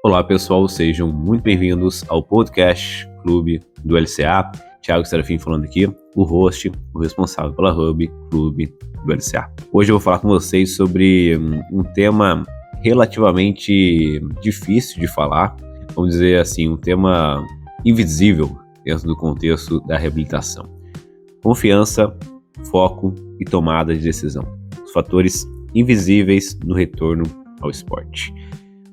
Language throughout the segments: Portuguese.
Olá pessoal, sejam muito bem-vindos ao podcast Clube do LCA. Thiago Serafim falando aqui, o host, o responsável pela Hub Clube do LCA. Hoje eu vou falar com vocês sobre um tema relativamente difícil de falar, vamos dizer assim, um tema invisível dentro do contexto da reabilitação. Confiança, foco e tomada de decisão. Os fatores invisíveis no retorno ao esporte.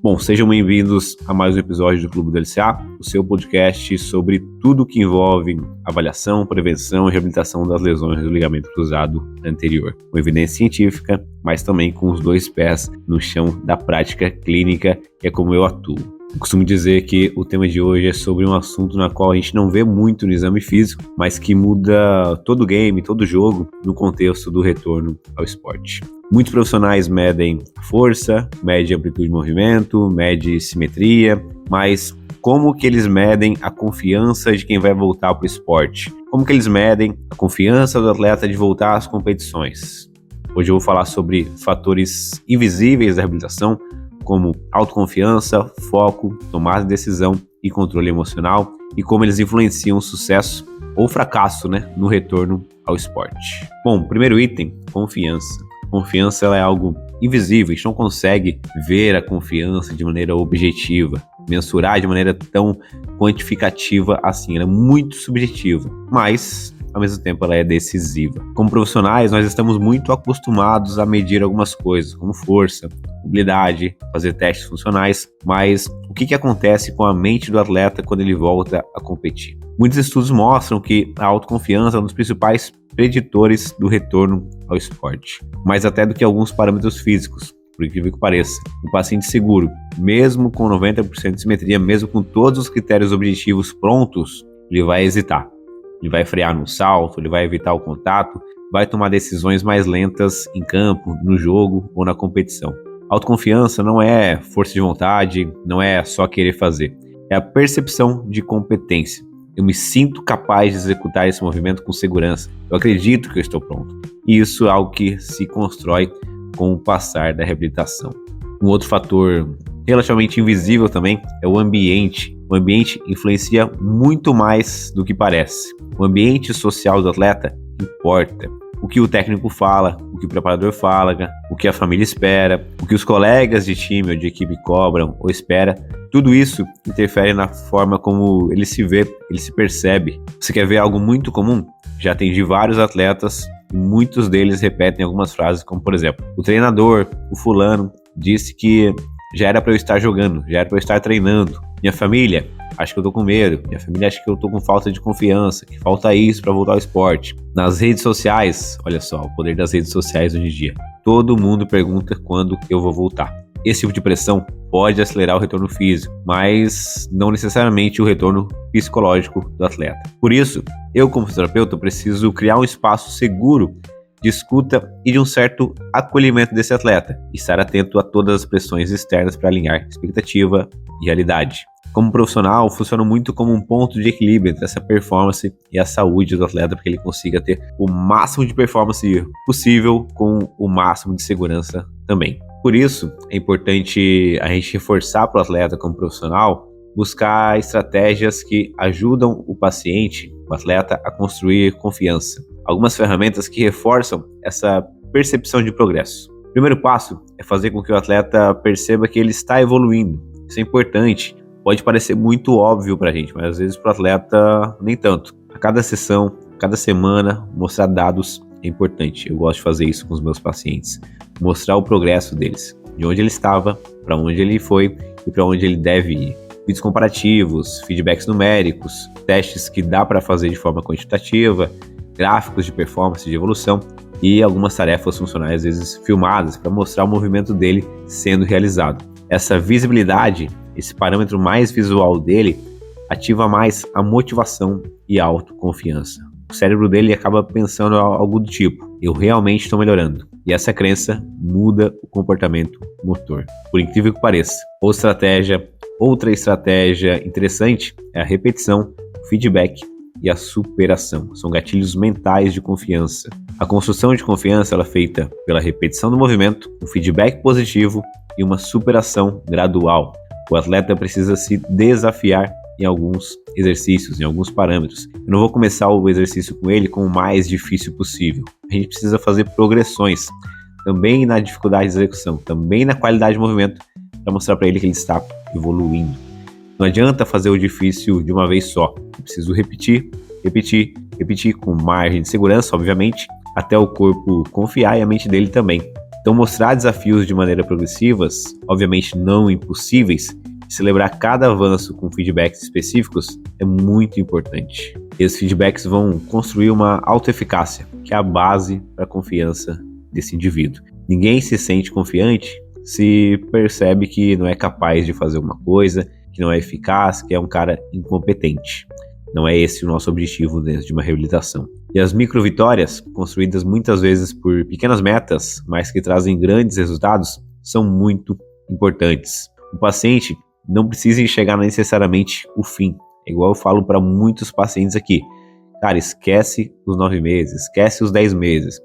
Bom, sejam bem-vindos a mais um episódio do Clube do LCA, o seu podcast sobre tudo que envolve avaliação, prevenção e reabilitação das lesões do ligamento cruzado anterior, com evidência científica, mas também com os dois pés no chão da prática clínica, que é como eu atuo. Eu costumo dizer que o tema de hoje é sobre um assunto na qual a gente não vê muito no exame físico, mas que muda todo o game, todo o jogo no contexto do retorno ao esporte. Muitos profissionais medem a força, medem a amplitude de movimento, medem simetria, mas como que eles medem a confiança de quem vai voltar para o esporte? Como que eles medem a confiança do atleta de voltar às competições? Hoje eu vou falar sobre fatores invisíveis da reabilitação, como autoconfiança, foco, tomada de decisão e controle emocional, e como eles influenciam o sucesso ou fracasso, no retorno ao esporte. Bom, primeiro item, confiança. Confiança ela é algo invisível, a gente não consegue ver a confiança de maneira objetiva, mensurar de maneira tão quantificativa assim, ela é muito subjetiva, mas ao mesmo tempo ela é decisiva. Como profissionais, nós estamos muito acostumados a medir algumas coisas, como força, mobilidade, fazer testes funcionais, mas o que acontece com a mente do atleta quando ele volta a competir? Muitos estudos mostram que a autoconfiança é um dos principais preditores do retorno ao esporte, mais até do que alguns parâmetros físicos, por incrível que pareça. Um paciente seguro, mesmo com 90% de simetria, mesmo com todos os critérios objetivos prontos, ele vai hesitar. Ele vai frear no salto, ele vai evitar o contato, vai tomar decisões mais lentas em campo, no jogo ou na competição. Autoconfiança não é força de vontade, não é só querer fazer. É a percepção de competência. Eu me sinto capaz de executar esse movimento com segurança. Eu acredito que eu estou pronto. E isso é algo que se constrói com o passar da reabilitação. Um outro fator relativamente invisível também é o ambiente. O ambiente influencia muito mais do que parece. O ambiente social do atleta importa. O que o técnico fala, o que o preparador fala, o que a família espera, o que os colegas de time ou de equipe cobram ou espera, tudo isso interfere na forma como ele se vê, ele se percebe. Você quer ver algo muito comum? Já atendi vários atletas e muitos deles repetem algumas frases, como por exemplo, o treinador, o fulano, disse que já era para eu estar jogando, já era para eu estar treinando. Minha família, acho que eu tô com medo. Minha família acha que eu tô com falta de confiança, que falta isso para voltar ao esporte. Nas redes sociais, olha só, o poder das redes sociais hoje em dia. Todo mundo pergunta quando eu vou voltar. Esse tipo de pressão pode acelerar o retorno físico, mas não necessariamente o retorno psicológico do atleta. Por isso, eu como fisioterapeuta preciso criar um espaço seguro de escuta e de um certo acolhimento desse atleta, e estar atento a todas as pressões externas para alinhar expectativa e realidade. Como profissional, funciona muito como um ponto de equilíbrio entre essa performance e a saúde do atleta, para que ele consiga ter o máximo de performance possível com o máximo de segurança também. Por isso, é importante a gente reforçar para o atleta como profissional, buscar estratégias que ajudam o paciente, o atleta, a construir confiança. Algumas ferramentas que reforçam essa percepção de progresso. O primeiro passo é fazer com que o atleta perceba que ele está evoluindo. Isso é importante. Pode parecer muito óbvio para a gente, mas às vezes para o atleta nem tanto. A cada sessão, a cada semana, mostrar dados é importante. Eu gosto de fazer isso com os meus pacientes. Mostrar o progresso deles. De onde ele estava, para onde ele foi e para onde ele deve ir. Vídeos comparativos, feedbacks numéricos, testes que dá para fazer de forma quantitativa, gráficos de performance, de evolução e algumas tarefas funcionais, às vezes filmadas, para mostrar o movimento dele sendo realizado. Essa visibilidade, esse parâmetro mais visual dele, ativa mais a motivação e a autoconfiança. O cérebro dele acaba pensando algo do tipo, eu realmente estou melhorando. E essa crença muda o comportamento motor. Por incrível que pareça, outra estratégia interessante é a repetição, o feedback e a superação. São gatilhos mentais de confiança. A construção de confiança ela é feita pela repetição do movimento, um feedback positivo e uma superação gradual. O atleta precisa se desafiar em alguns exercícios, em alguns parâmetros. Eu não vou começar o exercício com ele com o mais difícil possível. A gente precisa fazer progressões, também na dificuldade de execução, também na qualidade de movimento, para mostrar para ele que ele está evoluindo. Não adianta fazer o difícil de uma vez só. Eu preciso repetir com margem de segurança, obviamente, até o corpo confiar e a mente dele também. Então, mostrar desafios de maneira progressivas, obviamente não impossíveis, e celebrar cada avanço com feedbacks específicos é muito importante. Esses feedbacks vão construir uma autoeficácia, que é a base para a confiança desse indivíduo. Ninguém se sente confiante se percebe que não é capaz de fazer alguma coisa, que não é eficaz, que é um cara incompetente. Não é esse o nosso objetivo dentro de uma reabilitação. E as microvitórias, construídas muitas vezes por pequenas metas, mas que trazem grandes resultados, são muito importantes. O paciente não precisa enxergar necessariamente o fim. É igual eu falo para muitos pacientes aqui. Cara, esquece os 9 meses, esquece os 10 meses.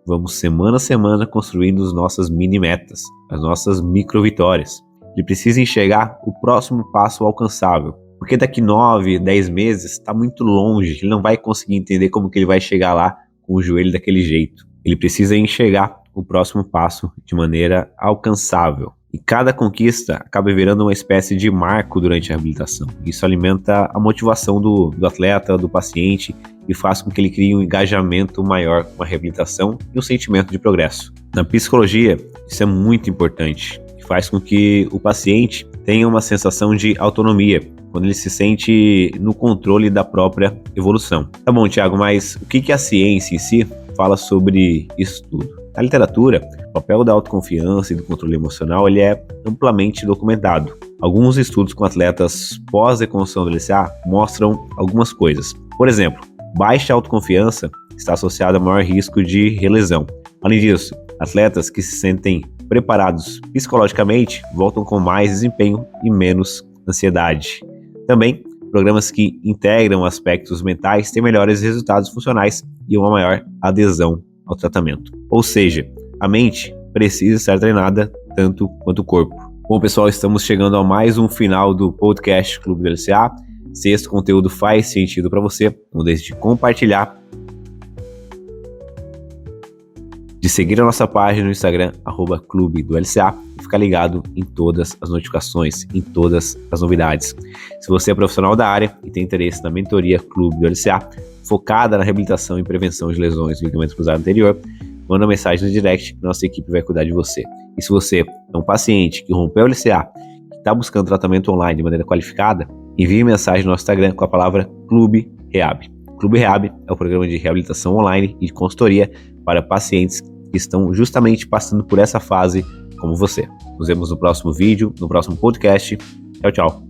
Vamos semana a semana construindo as nossas mini metas, as nossas microvitórias. Ele precisa enxergar o próximo passo alcançável. Porque daqui 9, 10 meses está muito longe, ele não vai conseguir entender como que ele vai chegar lá com o joelho daquele jeito. Ele precisa enxergar o próximo passo de maneira alcançável. E cada conquista acaba virando uma espécie de marco durante a reabilitação. Isso alimenta a motivação do atleta, do paciente, e faz com que ele crie um engajamento maior com a reabilitação e um sentimento de progresso. Na psicologia, isso é muito importante. Faz com que o paciente tenha uma sensação de autonomia, quando ele se sente no controle da própria evolução. Tá bom, Thiago, mas o que a ciência em si fala sobre isso tudo? Na literatura, o papel da autoconfiança e do controle emocional ele é amplamente documentado. Alguns estudos com atletas pós-reconstrução do LCA mostram algumas coisas. Por exemplo, baixa autoconfiança está associada a maior risco de relesão. Além disso, atletas que se sentem preparados psicologicamente voltam com mais desempenho e menos ansiedade. Também, programas que integram aspectos mentais têm melhores resultados funcionais e uma maior adesão ao tratamento. Ou seja, a mente precisa estar treinada tanto quanto o corpo. Bom, pessoal, estamos chegando a mais um final do podcast Clube do LCA. Se esse conteúdo faz sentido para você, não deixe de compartilhar, de seguir a nossa página no Instagram, @Clube do LCA, e ficar ligado em todas as notificações, em todas as novidades. Se você é profissional da área e tem interesse na mentoria Clube do LCA, focada na reabilitação e prevenção de lesões do ligamento cruzado anterior, manda uma mensagem no direct que nossa equipe vai cuidar de você. E se você é um paciente que rompeu o LCA, que está buscando tratamento online de maneira qualificada, envie mensagem no nosso Instagram com a palavra Clube Rehab. Clube Rehab é o programa de reabilitação online e de consultoria para pacientes que estão justamente passando por essa fase como você. Nos vemos no próximo vídeo, no próximo podcast. Tchau, tchau.